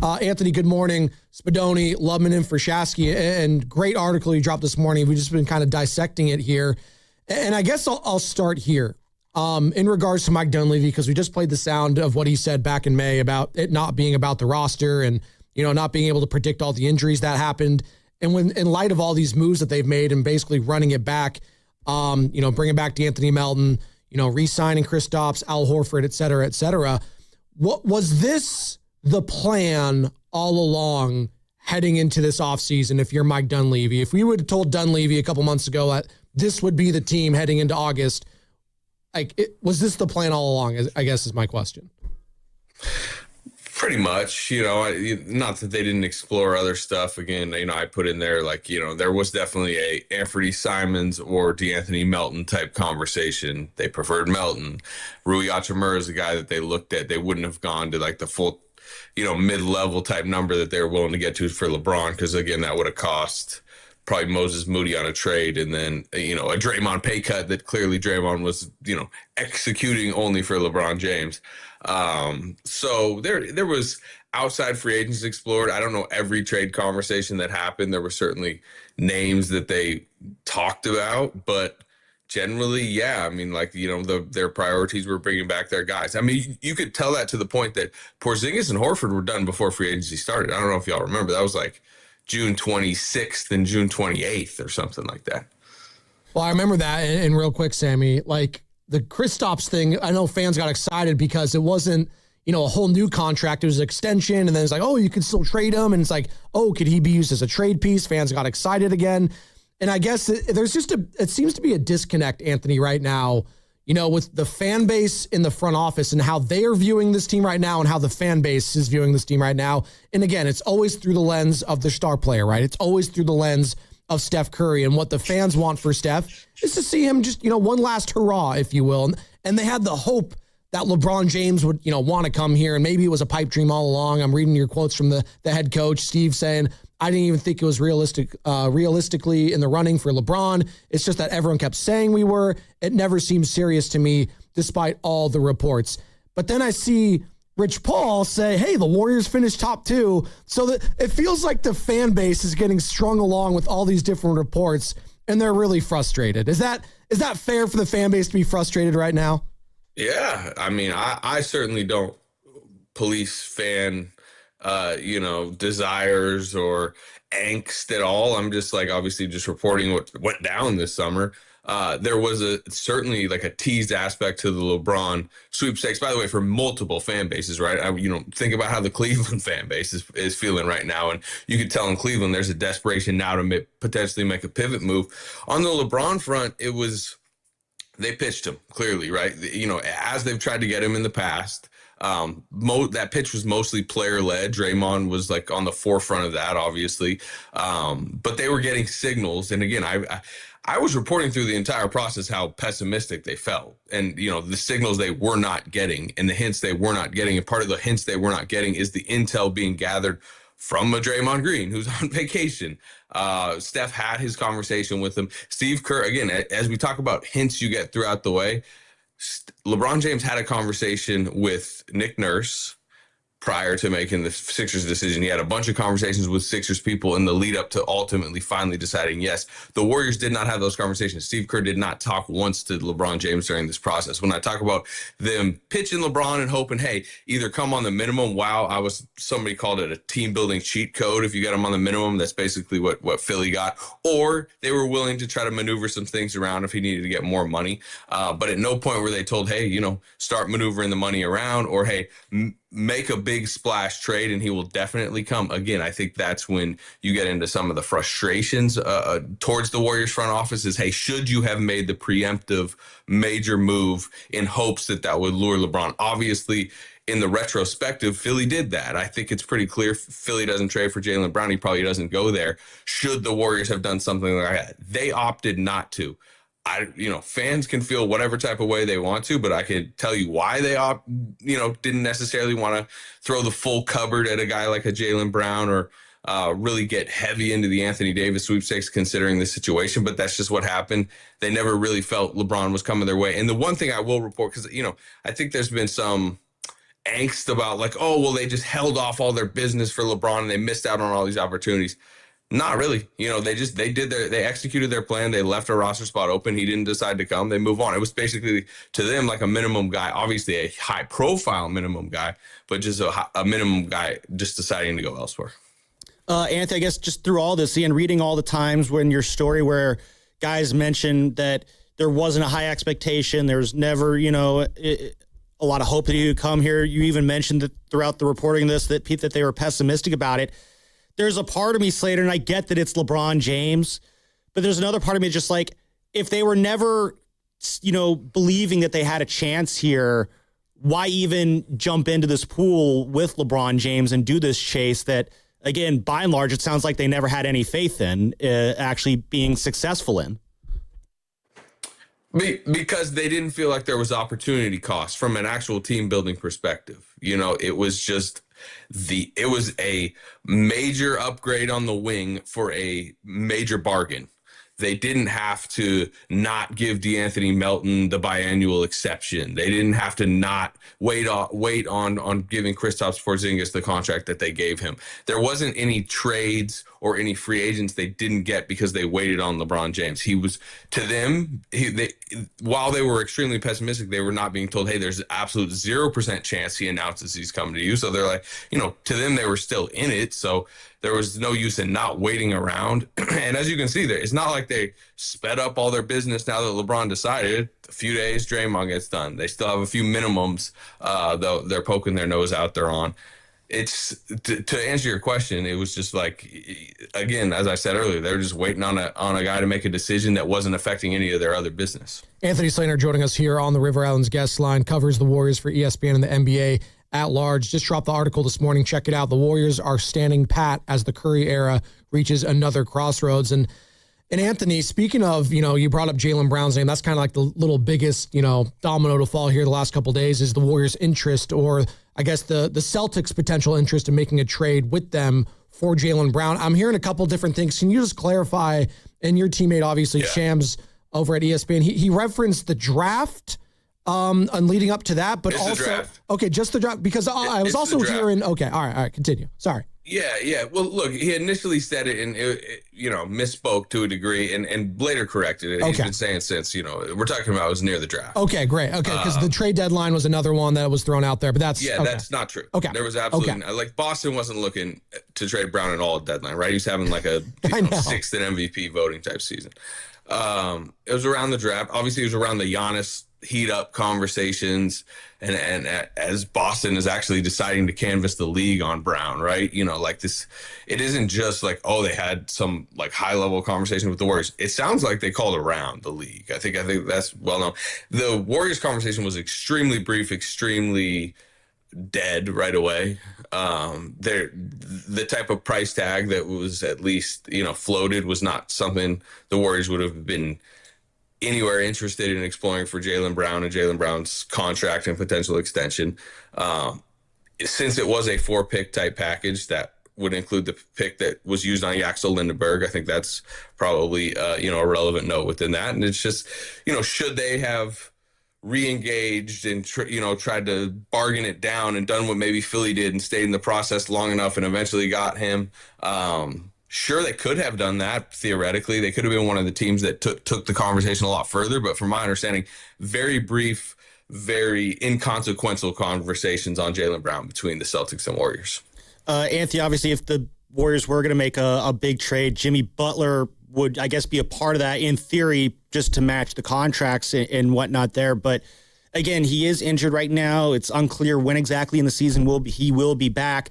Anthony, good morning. Spadoni, Lubman, and Frashasky, and great article you dropped this morning. We've just been kind of dissecting it here. And I guess I'll start here in regards to Mike Dunleavy, because we just played the sound of what he said back in May about it not being about the roster and, not being able to predict all the injuries that happened. And when, in light of all these moves that they've made and basically running it back, bringing back D'Anthony Melton, re-signing Kristaps, Al Horford, et cetera, what was this the plan all along heading into this offseason if you're Mike Dunleavy? If we would have told Dunleavy a couple months ago that this would be the team heading into August, was this the plan all along, I guess is my question. Pretty much, not that they didn't explore other stuff. Again, I put in there, there was definitely a Anthony Simons or D'Anthony Melton type conversation. They preferred Melton. Rui Hachimura is a guy that they looked at. They wouldn't have gone to the full, mid-level type number that they were willing to get to for LeBron, because again, that would have cost probably Moses Moody on a trade, and then, a Draymond pay cut that clearly Draymond was, executing only for LeBron James. So there was outside free agents explored. I don't know every trade conversation that happened. There were certainly names that they talked about, but generally, yeah, their priorities were bringing back their guys. You could tell that to the point that Porzingis and Horford were done before free agency started. I don't know if y'all remember. That was June 26th and June 28th or something like that. Well, I remember that. And real quick, Sammy, the Kristaps thing, I know fans got excited because it wasn't, a whole new contract. It was an extension. And then it's you could still trade him. And it's could he be used as a trade piece? Fans got excited again. And I guess it seems to be a disconnect, Anthony, right now, with the fan base in the front office and how they are viewing this team right now and how the fan base is viewing this team right now. And again, it's always through the lens of the star player, right? It's always through the lens of Steph Curry, and what the fans want for Steph is to see him just, one last hurrah, if you will. And they had the hope that LeBron James would, want to come here, and maybe it was a pipe dream all along. I'm reading your quotes from the head coach, Steve, saying, I didn't even think it was realistically in the running for LeBron. It's just that everyone kept saying we were. It never seemed serious to me, despite all the reports. But then I see Rich Paul say, hey, the Warriors finished top 2. So that it feels like the fan base is getting strung along with all these different reports, and they're really frustrated. Is that fair for the fan base to be frustrated right now? Yeah. I certainly don't police fan desires or angst at all. I'm just obviously just reporting what went down this summer. There was certainly a teased aspect to the LeBron sweepstakes, by the way, for multiple fan bases, right? Think about how the Cleveland fan base is feeling right now. And you could tell in Cleveland, there's a desperation now to potentially make a pivot move. On the LeBron front, they pitched him clearly, right? As they've tried to get him in the past, that pitch was mostly player-led. Draymond was on the forefront of that, obviously. But they were getting signals. And again, I was reporting through the entire process how pessimistic they felt, and, the signals they were not getting and the hints they were not getting. And part of the hints they were not getting is the intel being gathered from a Draymond Green who's on vacation. Steph had his conversation with him. Steve Kerr, again, as we talk about hints you get throughout the way, LeBron James had a conversation with Nick Nurse prior to making the Sixers decision. He had a bunch of conversations with Sixers people in the lead up to ultimately finally deciding yes. The Warriors did not have those conversations. Steve Kerr did not talk once to LeBron James during this process. When I talk about them pitching LeBron and hoping, hey, either come on the minimum. Wow, somebody called it a team building cheat code. If you got him on the minimum, that's basically what Philly got. Or they were willing to try to maneuver some things around if he needed to get more money. But at no point were they told, hey, start maneuvering the money around, or hey, make a big splash trade and he will definitely come. Again, I think that's when you get into some of the frustrations towards the Warriors front office is, hey, should you have made the preemptive major move in hopes that would lure LeBron? Obviously, in the retrospective, Philly did that. I think it's pretty clear Philly doesn't trade for Jaylen Brown. He probably doesn't go there. Should the Warriors have done something like that? They opted not to. Fans can feel whatever type of way they want to, but I could tell you why they didn't necessarily want to throw the full cupboard at a guy like a Jaylen Brown or really get heavy into the Anthony Davis sweepstakes considering the situation. But that's just what happened. They never really felt LeBron was coming their way. And the one thing I will report, because, I think there's been some angst about like, oh, well, they just held off all their business for LeBron and they missed out on all these opportunities. Not really. They executed their plan. They left a roster spot open. He didn't decide to come. They move on. It was basically to them like a minimum guy, obviously a high profile minimum guy, but just a minimum guy just deciding to go elsewhere. Anthony, I guess just through all this, and reading all the times when your story where guys mentioned that there wasn't a high expectation, there was never, a lot of hope that he would come here. You even mentioned that throughout the reporting of this that they were pessimistic about it. There's a part of me, Slater, and I get that it's LeBron James, but there's another part of me just like, if they were never, believing that they had a chance here, why even jump into this pool with LeBron James and do this chase that, again, by and large, it sounds like they never had any faith in actually being successful in? Because they didn't feel like there was opportunity cost from an actual team building perspective. It was just it was a major upgrade on the wing for a major bargain. They didn't have to not give DeAnthony Melton the biannual exception. They didn't have to not wait on giving Kristaps Porzingis the contract that they gave him. There wasn't any trades or any free agents they didn't get because they waited on LeBron James. He was, to them, while they were extremely pessimistic, they were not being told, hey, there's absolute 0% chance he announces he's coming to you. So they're like, to them, they were still in it. So there was no use in not waiting around. And as you can see, it's not like they sped up all their business now that LeBron decided. A few days, Draymond gets done. They still have a few minimums, though they're poking their nose out there on. It's to answer your question, it was just like, again, as I said earlier, they were just waiting on a guy to make a decision that wasn't affecting any of their other business. Anthony Slater joining us here on the River Islands guest line, covers the Warriors for ESPN and the NBA at large. Just dropped the article this morning. Check it out. The Warriors are standing pat as the Curry era reaches another crossroads. And Anthony, speaking of, you brought up Jaylen Brown's name. That's kind of like the little biggest, domino to fall here the last couple of days is the Warriors' interest, or I guess the Celtics' potential interest in making a trade with them for Jaylen Brown. I'm hearing a couple different things. Can you just clarify? And your teammate, obviously, Shams over at ESPN, he referenced the draft and leading up to that, but also, okay, just the draft, because I was also hearing, okay, all right, continue. Sorry. Yeah. Well, look, he initially said it and, misspoke to a degree and later corrected it. He's been saying since, we're talking about it was near the draft. Okay, great. Okay, because the trade deadline was another one that was thrown out there, but that's... Yeah, that's not true. Okay. There was absolutely... Like, Boston wasn't looking to trade Brown at all at deadline, right? He's having like a sixth in MVP voting type season. It was around the draft. Obviously, it was around the Giannis heat up conversations and as Boston is actually deciding to canvas the league on Brown, right? Like this, it isn't just like, oh, they had some like high level conversation with the Warriors. It sounds like they called around the league. I think that's well known. The Warriors conversation was extremely brief, extremely dead right away. The type of price tag that was at least, floated was not something the Warriors would have been anywhere interested in exploring for Jaylen Brown and Jaylen Brown's contract and potential extension. Since it was a 4-pick type package that would include the pick that was used on Yaxel Lendeborg, I think that's probably, a relevant note within that. And it's just, should they have re-engaged and, tried to bargain it down and done what maybe Philly did and stayed in the process long enough and eventually got him, sure, they could have done that. Theoretically, they could have been one of the teams that took the conversation a lot further. But from my understanding, very brief, very inconsequential conversations on Jaylen Brown between the Celtics and Warriors. Anthony, obviously, if the Warriors were going to make a big trade, Jimmy Butler would, I guess, be a part of that in theory, just to match the contracts and whatnot there. But again, he is injured right now. It's unclear when exactly in the season he will be back.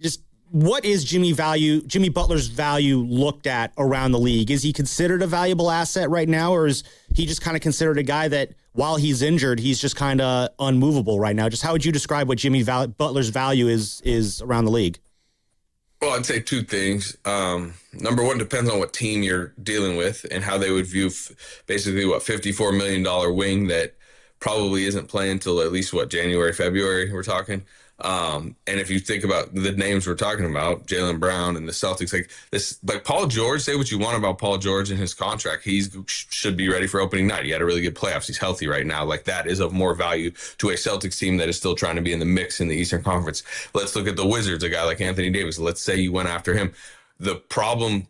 Just what is Jimmy Butler's value looked at around the league? Is he considered a valuable asset right now, or is he just kind of considered a guy that while he's injured, he's just kind of unmovable right now? Just how would you describe what Jimmy Butler's value is around the league? Well, I'd say two things. Number one, depends on what team you're dealing with and how they would view basically $54 million wing that probably isn't playing until at least January, February we're talking. And if you think about the names we're talking about, Jaylen Brown and the Celtics, like Paul George, say what you want about Paul George and his contract. Should be ready for opening night. He had a really good playoffs. He's healthy right now. Like, that is of more value to a Celtics team that is still trying to be in the mix in the Eastern Conference. Let's look at the Wizards, a guy like Anthony Davis. Let's say you went after him. The problem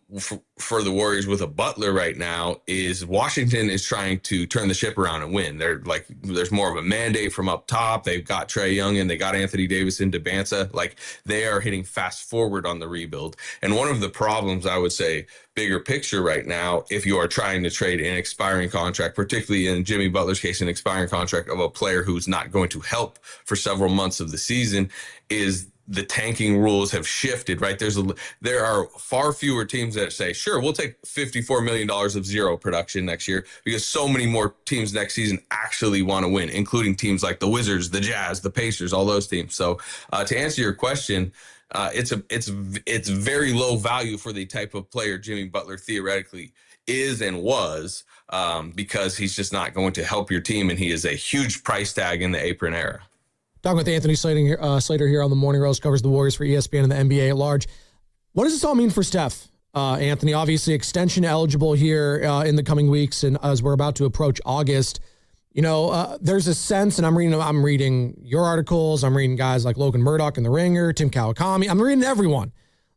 for the Warriors with a Butler right now is Washington is trying to turn the ship around and win. There's more of a mandate from up top. They've got Trae Young and they got Anthony Davis into Bansa. Like, they are hitting fast forward on the rebuild. And one of the problems, I would say, bigger picture right now, if you are trying to trade an expiring contract, particularly in Jimmy Butler's case, an expiring contract of a player who's not going to help for several months of the season, is the tanking rules have shifted, right? There are far fewer teams that say, sure, we'll take $54 million of zero production next year, because so many more teams next season actually want to win, including teams like the Wizards, the Jazz, the Pacers, all those teams. So to answer your question, it's very low value for the type of player Jimmy Butler theoretically is and was, because he's just not going to help your team, and he is a huge price tag in the apron era. Talking with Anthony Slater here on the Morning Roast, covers the Warriors for ESPN and the NBA at large. What does this all mean for Steph? Anthony, obviously extension eligible here in the coming weeks, and as we're about to approach August, there's a sense, and I'm reading your articles, I'm reading guys like Logan Murdoch in The Ringer, Tim Kawakami, I'm reading everyone.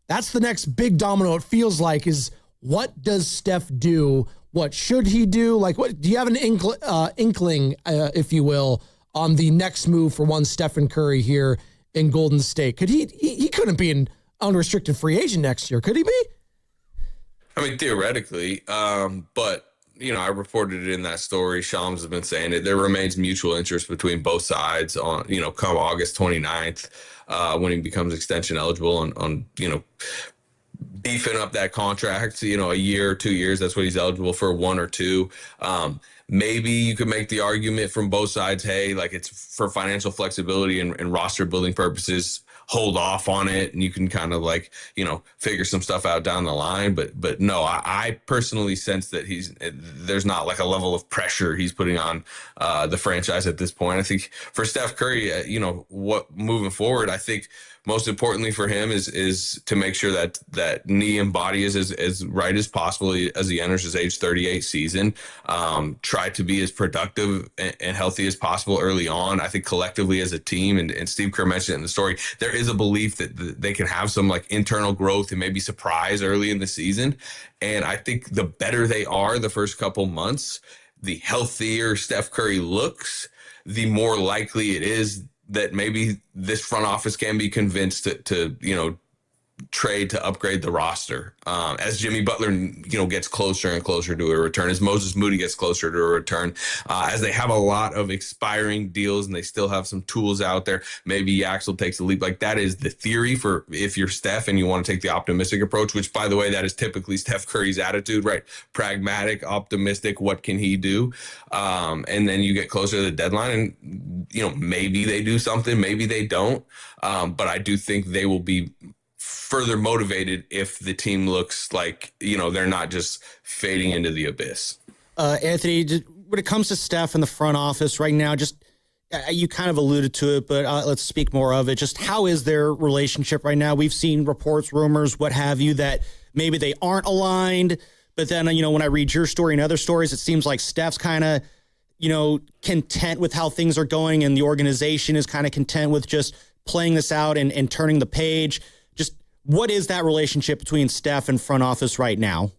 That's the next big domino, it feels like, is what does Steph do? What should he do? Like, what do you have an inkling, if you will, on the next move for one Stephen Curry here in Golden State? Could he couldn't be an unrestricted free agent next year, could he be? I mean, theoretically, but I reported it in that story. Shams has been saying it. There remains mutual interest between both sides on, come August 29th, when he becomes extension eligible on beefing up that contract, a year or 2 years. That's what he's eligible for, 1 or 2. Maybe you could make the argument from both sides, hey, like, it's for financial flexibility and roster building purposes, hold off on it, and you can kind of figure some stuff out down the line. But no, I personally sense that there's not like a level of pressure he's putting on the franchise at this point. I think for Steph Curry, what moving forward, I think most importantly for him is to make sure that knee and body is as right as possible as he enters his age 38 season. Try to be as productive and healthy as possible early on. I think collectively as a team, and Steve Kerr mentioned it in the story, there is a belief that they can have some like internal growth and maybe surprise early in the season. And I think the better they are the first couple months, the healthier Steph Curry looks, the more likely it is that maybe this front office can be convinced to trade to upgrade the roster. As Jimmy Butler, gets closer and closer to a return, as Moses Moody gets closer to a return, as they have a lot of expiring deals and they still have some tools out there, maybe Yaxel takes a leap. Like, that is the theory for if you're Steph and you want to take the optimistic approach, which, by the way, that is typically Steph Curry's attitude, right? Pragmatic, optimistic, what can he do? And then you get closer to the deadline and, maybe they do something, maybe they don't. But I do think they will be further motivated if the team looks like, they're not just fading into the abyss. Anthony, when it comes to Steph in the front office right now, just you kind of alluded to it, but let's speak more of it. Just how is their relationship right now? We've seen reports, rumors, what have you, that maybe they aren't aligned. But then, when I read your story and other stories, it seems like Steph's kind of, content with how things are going, and the organization is kind of content with just playing this out and turning the page. Just what is that relationship between Steph and front office right now?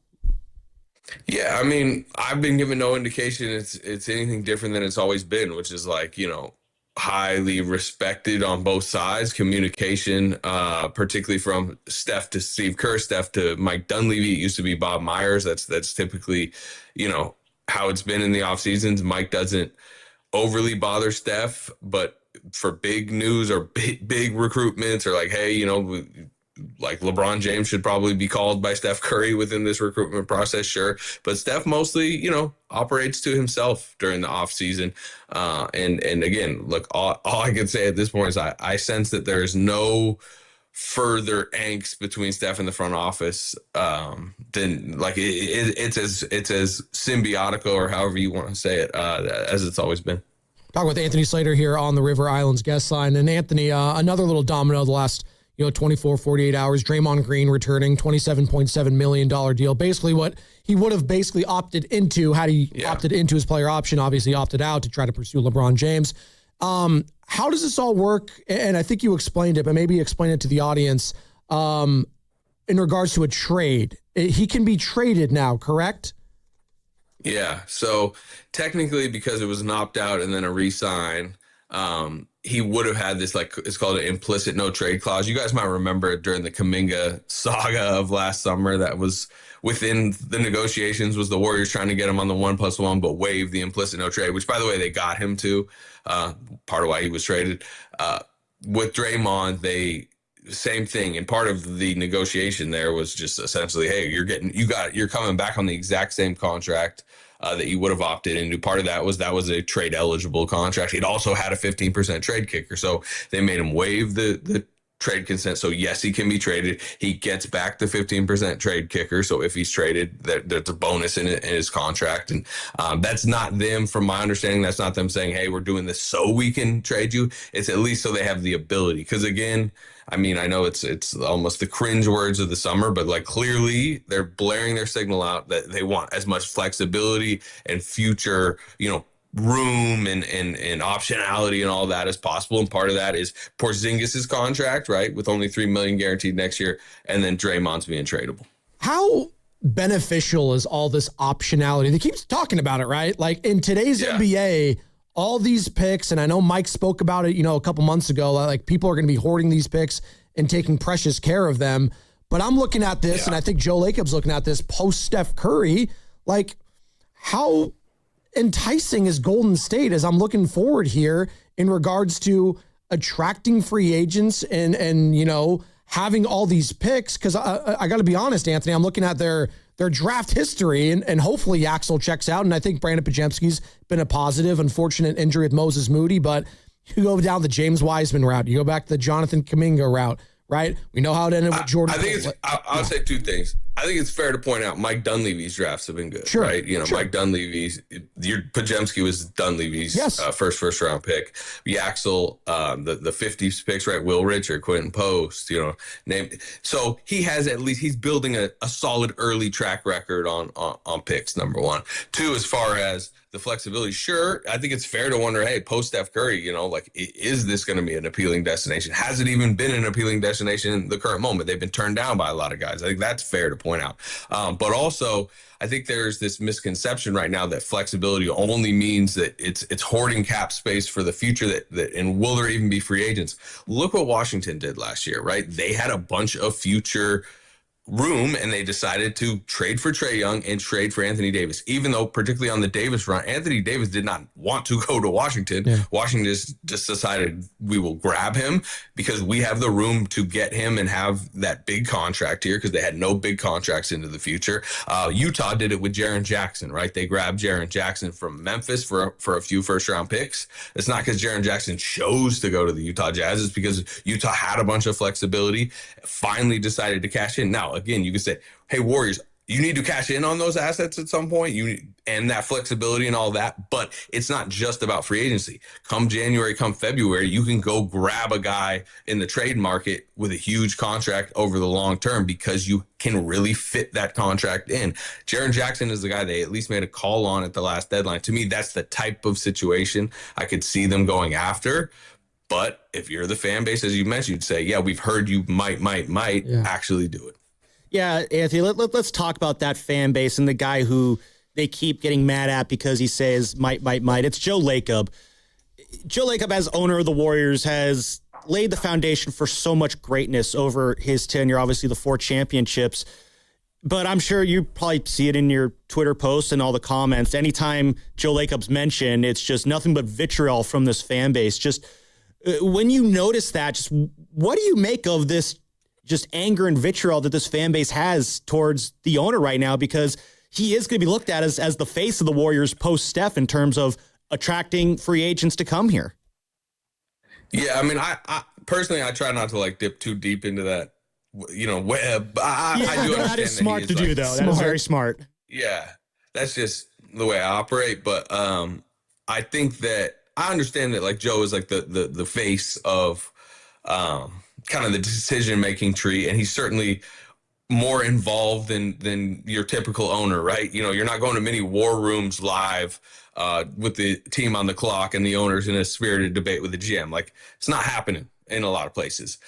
Yeah, I mean, I've been given no indication it's anything different than it's always been, which is like, highly respected on both sides. Communication, particularly from Steph to Steve Kerr, Steph to Mike Dunleavy. It used to be Bob Myers. That's typically, how it's been in the off seasons. Mike doesn't overly bother Steph, but for big news or big recruitments, or like, hey, like LeBron James should probably be called by Steph Curry within this recruitment process, sure. But Steph mostly, operates to himself during the offseason. And again, look, all I can say at this point is I sense that there is no further angst between Steph and the front office than like it's as symbiotic, or however you want to say it, as it's always been. Talking with Anthony Slater here on the River Islands guest line. And Anthony, another little domino the last 24, 48 hours. Draymond Green returning, $27.7 million deal. Basically what he would have basically opted into had he opted into his player option, obviously opted out to try to pursue LeBron James. How does this all work? And I think you explained it, but maybe explain it to the audience in regards to a trade. He can be traded now, correct? Yeah. So technically, because it was an opt-out and then a re-sign, he would have had this, like, it's called an implicit no trade clause. You guys might remember during the Kuminga saga of last summer, that was within the negotiations, was the Warriors trying to get him on the 1+1, but waive the implicit no trade, which, by the way, they got him to, part of why he was traded. With Draymond, same thing. And part of the negotiation there was just essentially, hey, you're coming back on the exact same contract that you would have opted into. Part of that was a trade eligible contract. He'd also had a 15% trade kicker. So they made him waive the trade consent. So yes, he can be traded. He gets back the 15% trade kicker. So if he's traded, there's a bonus in his contract. And that's not them, from my understanding, that's not them saying, hey, we're doing this so we can trade you. It's at least so they have the ability. Because again, I mean, I know it's almost the cringe words of the summer, but like clearly they're blaring their signal out that they want as much flexibility and future, room and optionality and all that as possible. And part of that is Porzingis' contract, right, with only $3 million guaranteed next year, and then Draymond's being tradable. How beneficial is all this optionality? They keep talking about it, right? Like in today's NBA, all these picks, and I know Mike spoke about it, a couple months ago, like people are going to be hoarding these picks and taking precious care of them. But I'm looking at this, and I think Joe Lacob's looking at this post Steph Curry. Like, how enticing is Golden State as I'm looking forward here in regards to attracting free agents and having all these picks? Because I got to be honest, Anthony, I'm looking at their draft history, and hopefully Yaxel checks out. And I think Brandon Podziemski's been a positive. Unfortunate injury with Moses Moody, but you go down the James Wiseman route, you go back to the Jonathan Kuminga route, right? We know how it ended with Jordan. I think I'll say two things. I think it's fair to point out Mike Dunleavy's drafts have been good, right? Mike Dunleavy's, Podziemski was Dunleavy's first round pick. Yaxel, the 50s picks, right? Will Richard, Quentin Post, so he has he's building a solid early track record on picks, number one. Two, as far as the flexibility, sure, I think it's fair to wonder, hey, post Steph Curry, is this going to be an appealing destination? Has it even been an appealing destination in the current moment? They've been turned down by a lot of guys. I think that's fair to point out. But also, I think there's this misconception right now that flexibility only means that it's hoarding cap space for the future, and will there even be free agents? Look what Washington did last year, right? They had a bunch of future room, and they decided to trade for Trae Young and trade for Anthony Davis, even though particularly on the Davis front, Anthony Davis did not want to go to Washington. Washington just decided, we will grab him because we have the room to get him and have that big contract here, because they had no big contracts into the future. Utah did it with Jaren Jackson, right? They grabbed Jaren Jackson from Memphis for a few first round picks. It's not because Jaren Jackson chose to go to the Utah Jazz. It's because Utah had a bunch of flexibility, finally decided to cash in. Now, again, you could say, hey, Warriors, you need to cash in on those assets at some point, and that flexibility and all that. But it's not just about free agency. Come January, come February, you can go grab a guy in the trade market with a huge contract over the long term because you can really fit that contract in. Jaren Jackson is the guy they at least made a call on at the last deadline. To me, that's the type of situation I could see them going after. But if you're the fan base, as you mentioned, you'd say, yeah, we've heard you might actually do it. Yeah, Anthony, let's talk about that fan base and the guy who they keep getting mad at because he says might. It's Joe Lacob. Joe Lacob, as owner of the Warriors, has laid the foundation for so much greatness over his tenure, obviously the 4 championships. But I'm sure you probably see it in your Twitter posts and all the comments. Anytime Joe Lacob's mentioned, it's just nothing but vitriol from this fan base. Just when you notice that, just what do you make of this just anger and vitriol that this fan base has towards the owner right now? Because he is going to be looked at as the face of the Warriors post Steph in terms of attracting free agents to come here. Yeah, I mean, I personally, I try not to dip too deep into that, web. I do understand that is smart to do, though. That is very smart. Yeah, that's just the way I operate. But I think that I understand that like Joe is like the face of kind of the decision-making tree, and he's certainly more involved than your typical owner, right? You know, you're not going to many war rooms live with the team on the clock and the owners in a spirited debate with the GM. Like, it's not happening in a lot of places.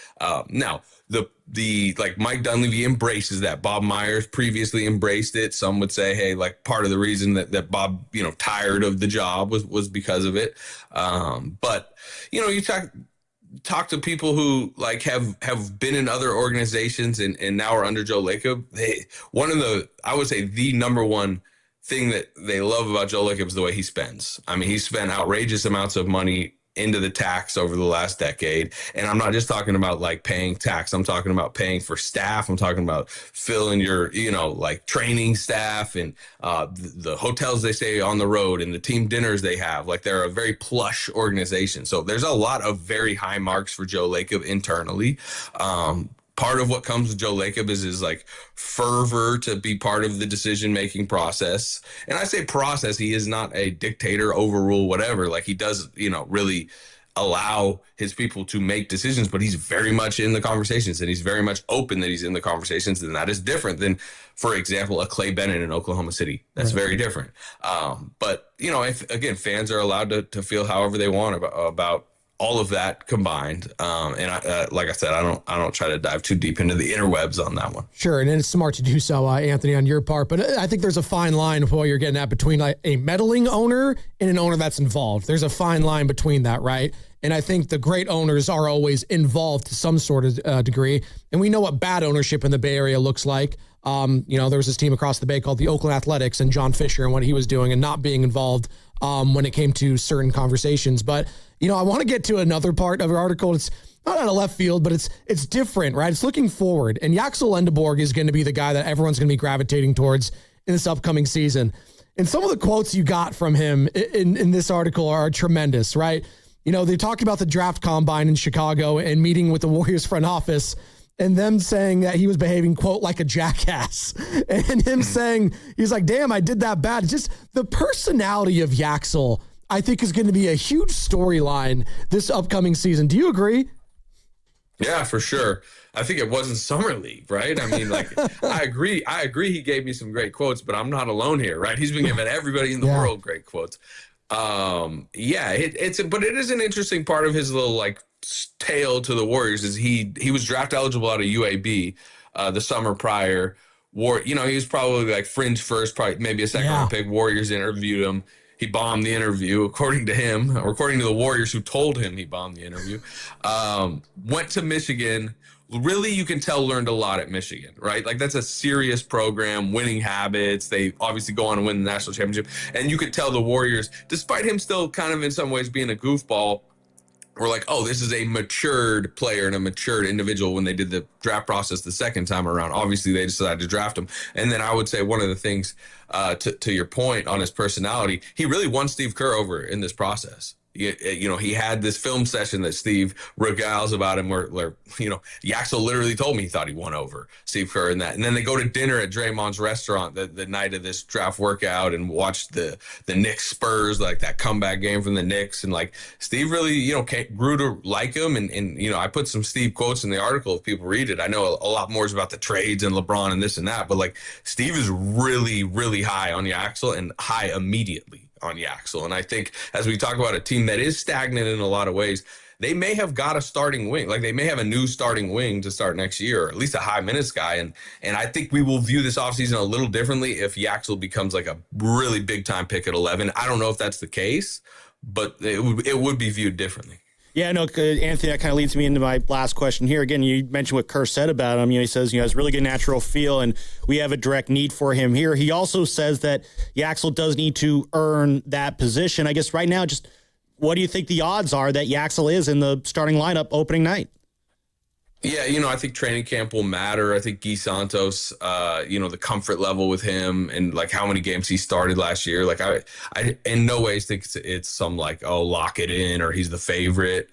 Now, the like Mike Dunleavy embraces that. Bob Myers previously embraced it. Some would say, hey, like part of the reason that Bob, you know, tired of the job was because of it. But, you know, you talk to people who like have been in other organizations and now are under Joe Lacob. I would say the number one thing that they love about Joe Lacob is the way he spends. I mean, he spent outrageous amounts of money into the tax over the last decade. And I'm not just talking about like paying tax. I'm talking about paying for staff. I'm talking about filling your, you know, like training staff and the hotels they stay on the road and the team dinners they have. Like, they're a very plush organization. So there's a lot of very high marks for Joe Lacob internally. Part of what comes with Joe Lacob is his like fervor to be part of the decision-making process. And I say process, he is not a dictator, overrule, whatever. Like, he does, you know, really allow his people to make decisions, but he's very much in the conversations and he's very much open that he's in the conversations. And that is different than, for example, a Clay Bennett in Oklahoma City. That's very different. But, you know, if again, fans are allowed to feel however they want about all of that combined. And like I said, I don't try to dive too deep into the interwebs on that one. Sure. And it's smart to do so, Anthony, on your part. But I think there's a fine line of what you're getting at between like a meddling owner and an owner that's involved. There's a fine line between that, right? And I think the great owners are always involved to some sort of degree. And we know what bad ownership in the Bay Area looks like. You know, there was this team across the Bay called the Oakland Athletics and John Fisher and what he was doing and not being involved when it came to certain conversations. But, you know, I want to get to another part of your article. It's not out of left field, but it's different, right? It's looking forward. And Yaxel Lendeborg is going to be the guy that everyone's going to be gravitating towards in this upcoming season. And some of the quotes you got from him in this article are tremendous, right? You know, they talked about the draft combine in Chicago and meeting with the Warriors front office and them saying that he was behaving, quote, like a jackass. And him saying, he's like, damn, I did that bad. Just the personality of Yaxel, I think, is going to be a huge storyline this upcoming season. Do you agree? Yeah, for sure. I think it wasn't Summer League, right? I mean, like, I agree. He gave me some great quotes, but I'm not alone here, right? He's been giving everybody in the world great quotes. But it is an interesting part of his little like tale to the Warriors is he was draft eligible out of UAB the summer prior. You know, he was probably like fringe first, probably maybe a second round pick. Warriors interviewed him. He bombed the interview, according to him, or according to the Warriors who told him he bombed the interview. Went to Michigan. Really, you can tell learned a lot at Michigan, right? Like, that's a serious program, winning habits. They obviously go on and win the national championship. And you could tell the Warriors, despite him still kind of in some ways being a goofball, were like, oh, this is a matured player and a matured individual when they did the draft process the second time around. Obviously, they decided to draft him. And then I would say one of the things to your point on his personality, he really won Steve Kerr over in this process. You know, he had this film session that Steve regales about him where you know, Yaxel literally told me he thought he won over Steve Kerr in that. And then they go to dinner at Draymond's restaurant the night of this draft workout and watch the Knicks Spurs, like that comeback game from the Knicks. And like Steve really, you know, grew to like him. And, you know, I put some Steve quotes in the article if people read it. I know a lot more is about the trades and LeBron and this and that, but like Steve is really, really high on Yaxel and high immediately on Yaxel. And I think as we talk about a team that is stagnant in a lot of ways, they may have got a starting wing. Like, they may have a new starting wing to start next year, or at least a high minutes guy. And I think we will view this offseason a little differently if Yaxel becomes like a really big time pick at 11. I don't know if that's the case, but it would be viewed differently. Yeah, no, Anthony, that kind of leads me into my last question here. Again, you mentioned what Kerr said about him. You know, he says, you know, it's really good natural feel, and we have a direct need for him here. He also says that Yaxel does need to earn that position. I guess right now, just what do you think the odds are that Yaxel is in the starting lineup opening night? Yeah, you know, I think training camp will matter. I think Guy Santos, you know, the comfort level with him and like how many games he started last year. Like I in no ways think it's some like, oh, lock it in or he's the favorite.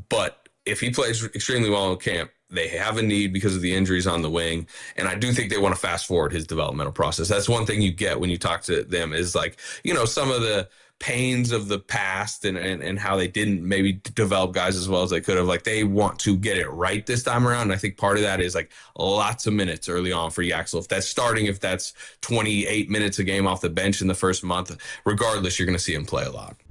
But if he plays extremely well in camp, They have a need because of the injuries on the wing. And I do think they want to fast forward his developmental process. That's one thing you get when you talk to them is like, you know, some of the pains of the past and how they didn't maybe develop guys as well as they could have. Like, they want to get it right this time around. And I think part of that is like lots of minutes early on for Yaxel. If that's starting, if that's 28 minutes a game off the bench in the first month, regardless, you're going to see him play a lot.